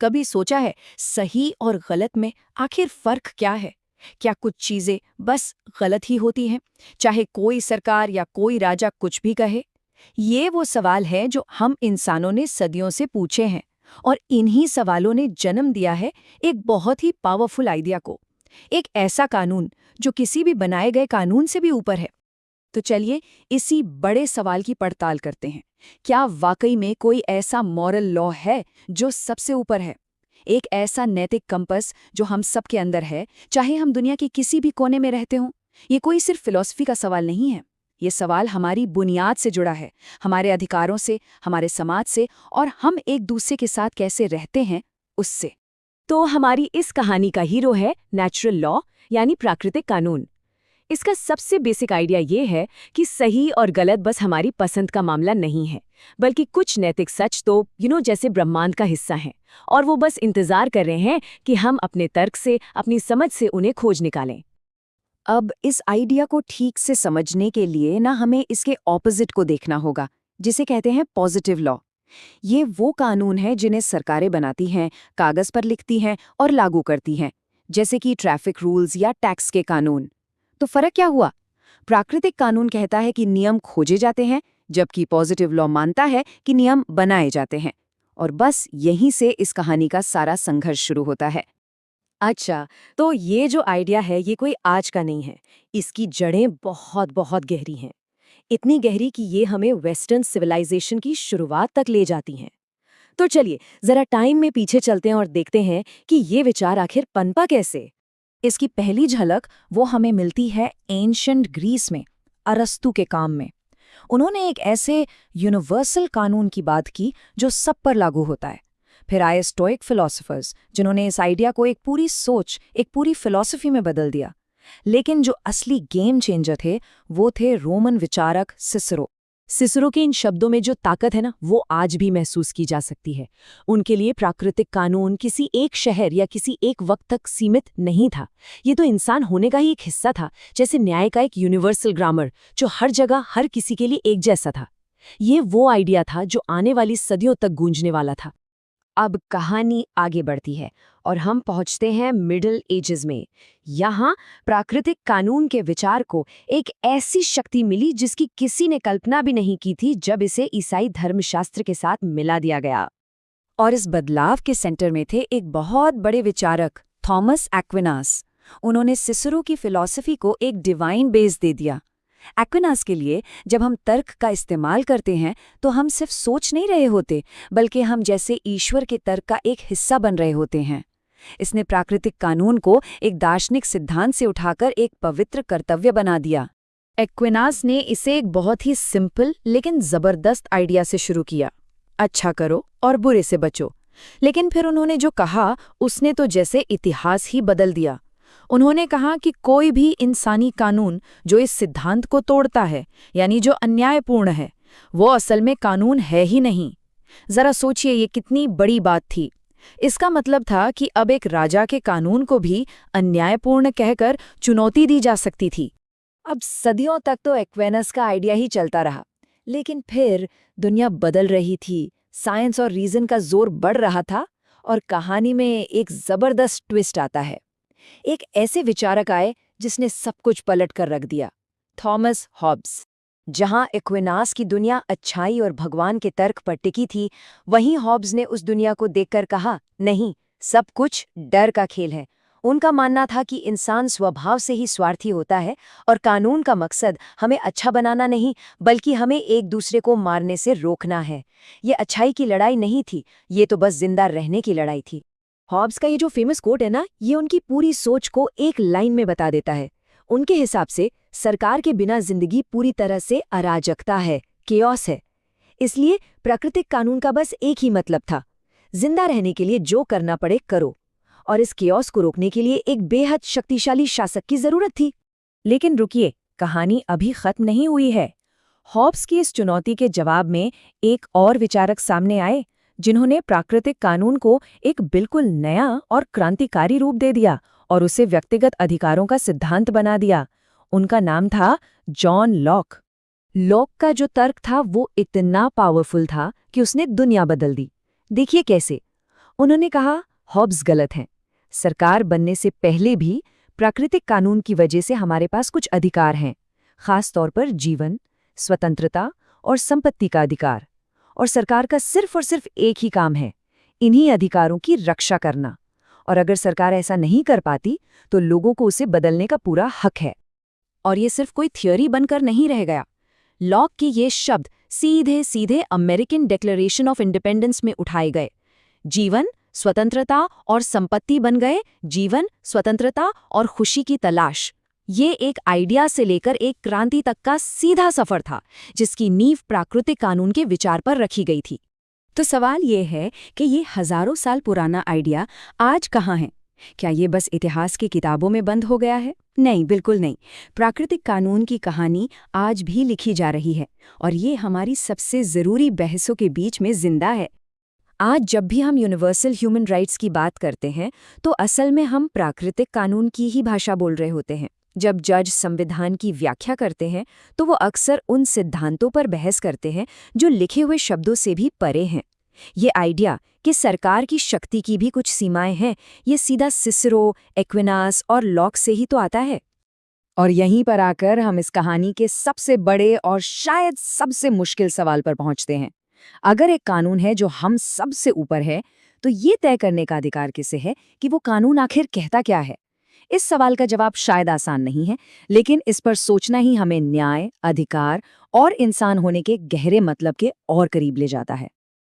कभी सोचा है सही और गलत में आखिर फर्क क्या है? क्या कुछ चीजें बस गलत ही होती हैं, चाहे कोई सरकार या कोई राजा कुछ भी कहे? ये वो सवाल है जो हम इंसानों ने सदियों से पूछे हैं, और इन्हीं सवालों ने जन्म दिया है एक बहुत ही पावरफुल आइडिया को। एक ऐसा कानून जो किसी भी बनाए गए कानून से भी ऊपर है। तो चलिए इसी बड़े सवाल की पड़ताल करते हैं। क्या वाकई में कोई ऐसा मॉरल लॉ है जो सबसे ऊपर है? एक ऐसा नैतिक कंपस जो हम सब के अंदर है, चाहे हम दुनिया के किसी भी कोने में रहते हों। ये कोई सिर्फ फिलॉसफी का सवाल नहीं है। ये सवाल हमारी बुनियाद से जुड़ा है, हमारे अधिकारों से, हमारे समाज से, और हम एक दूसरे के साथ कैसे रहते हैं उससे। तो हमारी इस कहानी का हीरो है नेचुरल लॉ, यानी प्राकृतिक कानून। इसका सबसे बेसिक आइडिया ये है कि सही और गलत बस हमारी पसंद का मामला नहीं है, बल्कि कुछ नैतिक सच तो जैसे ब्रह्मांड का हिस्सा हैं, और वो बस इंतजार कर रहे हैं कि हम अपने तर्क से, अपनी समझ से उन्हें खोज निकालें। अब इस आइडिया को ठीक से समझने के लिए ना हमें इसके ऑपोजिट को देखना होगा, जिसे कहते हैं पॉजिटिव लॉ। ये वो कानून है जिन्हें सरकारें बनाती हैं, कागज पर लिखती हैं और लागू करती हैं, जैसे कि ट्रैफिक रूल्स या टैक्स के कानून। तो फर्क क्या हुआ? प्राकृतिक कानून कहता है कि नियम खोजे जाते हैं, जबकि पॉजिटिव लॉ मानता है कि नियम बनाए जाते हैं। और बस यहीं से इस कहानी का सारा संघर्ष शुरू होता है। अच्छा, तो ये जो आइडिया है ये कोई आज का नहीं है। इसकी जड़ें बहुत बहुत गहरी हैं, इतनी गहरी कि ये हमें वेस्टर्न सिविलाइजेशन की शुरुआत तक ले जाती हैं। तो चलिए जरा टाइम में पीछे चलते हैं और देखते हैं कि ये विचार आखिर पनपा कैसे। इसकी पहली झलक वो हमें मिलती है एंशंट ग्रीस में, अरस्तु के काम में। उन्होंने एक ऐसे यूनिवर्सल कानून की बात की जो सब पर लागू होता है। फिर आए स्टोइक फिलोसोफर्स, जिन्होंने इस आइडिया को एक पूरी सोच, एक पूरी फिलॉसफी में बदल दिया। लेकिन जो असली गेम चेंजर थे, वो थे रोमन विचारक सिसरो। सिसरो के इन शब्दों में जो ताकत है ना, वो आज भी महसूस की जा सकती है। उनके लिए प्राकृतिक कानून किसी एक शहर या किसी एक वक्त तक सीमित नहीं था। ये तो इंसान होने का ही एक हिस्सा था, जैसे न्याय का एक यूनिवर्सल ग्रामर जो हर जगह हर किसी के लिए एक जैसा था। ये वो आइडिया था जो आने वाली सदियों तक गूंजने वाला था। अब कहानी आगे बढ़ती है और हम पहुंचते हैं मिडिल एजेस में। यहाँ प्राकृतिक कानून के विचार को एक ऐसी शक्ति मिली जिसकी किसी ने कल्पना भी नहीं की थी, जब इसे ईसाई धर्मशास्त्र के साथ मिला दिया गया। और इस बदलाव के सेंटर में थे एक बहुत बड़े विचारक, थॉमस एक्विनास। उन्होंने सिसरो की फिलॉसफी को एक डिवाइन बेस दे दिया। एक्विनास के लिए जब हम तर्क का इस्तेमाल करते हैं तो हम सिर्फ सोच नहीं रहे होते, बल्कि हम जैसे ईश्वर के तर्क का एक हिस्सा बन रहे होते हैं। इसने प्राकृतिक कानून को एक दार्शनिक सिद्धांत से उठाकर एक पवित्र कर्तव्य बना दिया। एक्विनास ने इसे एक बहुत ही सिंपल लेकिन जबरदस्त आइडिया से शुरू किया, अच्छा करो और बुरे से बचो। लेकिन फिर उन्होंने जो कहा उसने तो जैसे इतिहास ही बदल दिया। उन्होंने कहा कि कोई भी इंसानी कानून जो इस सिद्धांत को तोड़ता है, यानी जो अन्यायपूर्ण है, वो असल में कानून है ही नहीं। जरा सोचिए, ये कितनी बड़ी बात थी। इसका मतलब था कि अब एक राजा के कानून को भी अन्यायपूर्ण कहकर चुनौती दी जा सकती थी। अब सदियों तक तो एक्विनास का आइडिया ही चलता रहा, लेकिन फिर दुनिया बदल रही थी, साइंस और रीजन का जोर बढ़ रहा था, और कहानी में एक जबरदस्त ट्विस्ट आता है। एक ऐसे विचारक आए जिसने सब कुछ पलट कर रख दिया, थॉमस हॉब्स। जहां एक्विनास की दुनिया अच्छाई और भगवान के तर्क पर टिकी थी, वहीं हॉब्स ने उस दुनिया को देखकर कहा, नहीं, सब कुछ डर का खेल है। उनका मानना था कि इंसान स्वभाव से ही स्वार्थी होता है और कानून का मकसद हमें अच्छा बनाना नहीं, बल्कि हमें एक दूसरे को मारने से रोकना है। ये अच्छाई की लड़ाई नहीं थी, ये तो बस जिंदा रहने की लड़ाई थी। हॉब्स का ये जो फेमस कोट है ना, ये उनकी पूरी सोच को एक लाइन में बता देता है। उनके हिसाब से सरकार के बिना जिंदगी पूरी तरह से अराजकता है, केओस है। इसलिए प्राकृतिक कानून का बस एक ही मतलब था, जिंदा रहने के लिए जो करना पड़े करो। और इस केओस को रोकने के लिए एक बेहद शक्तिशाली शासक की जरूरत थी। लेकिन रुकिए, कहानी अभी खत्म नहीं हुई है। हॉब्स की इस चुनौती के जवाब में एक और विचारक सामने आए, जिन्होंने प्राकृतिक कानून को एक बिल्कुल नया और क्रांतिकारी रूप दे दिया और उसे व्यक्तिगत अधिकारों का सिद्धांत बना दिया। उनका नाम था जॉन लॉक। लॉक का जो तर्क था वो इतना पावरफुल था कि उसने दुनिया बदल दी। देखिए कैसे। उन्होंने कहा, हॉब्स गलत हैं। सरकार बनने से पहले भी प्राकृतिक कानून की वजह से हमारे पास कुछ अधिकार हैं, खास तौर पर जीवन, स्वतंत्रता और संपत्ति का अधिकार। और सरकार का सिर्फ और सिर्फ एक ही काम है, इन्हीं अधिकारों की रक्षा करना। और अगर सरकार ऐसा नहीं कर पाती तो लोगों को उसे बदलने का पूरा हक है। और ये सिर्फ कोई थियोरी बनकर नहीं रह गया। लॉक के ये शब्द सीधे सीधे अमेरिकन डिक्लेरेशन ऑफ इंडिपेंडेंस में उठाए गए। जीवन, स्वतंत्रता और संपत्ति बन गए जीवन, स्वतंत्रता और खुशी की तलाश। ये एक आइडिया से लेकर एक क्रांति तक का सीधा सफर था, जिसकी नींव प्राकृतिक कानून के विचार पर रखी गई थी। तो सवाल ये है कि ये हजारों साल पुराना आइडिया आज कहाँ है? क्या ये बस इतिहास की किताबों में बंद हो गया है? नहीं, बिल्कुल नहीं। प्राकृतिक कानून की कहानी आज भी लिखी जा रही है और ये हमारी सबसे ज़रूरी बहसों के बीच में जिंदा है। आज जब भी हम यूनिवर्सल ह्यूमन राइट्स की बात करते हैं तो असल में हम प्राकृतिक कानून की ही भाषा बोल रहे होते हैं। जब जज संविधान की व्याख्या करते हैं तो वो अक्सर उन सिद्धांतों पर बहस करते हैं जो लिखे हुए शब्दों से भी परे हैं। ये आइडिया कि सरकार की शक्ति की भी कुछ सीमाएं हैं, ये सीधा सिसरो, एक्विनास और लॉक से ही तो आता है। और यहीं पर आकर हम इस कहानी के सबसे बड़े और शायद सबसे मुश्किल सवाल पर पहुंचते हैं। अगर एक कानून है जो हम सबसे ऊपर है, तो ये तय करने का अधिकार किसे है कि वो कानून आखिर कहता क्या है? इस सवाल का जवाब शायद आसान नहीं है, लेकिन इस पर सोचना ही हमें न्याय, अधिकार और इंसान होने के गहरे मतलब के और करीब ले जाता है।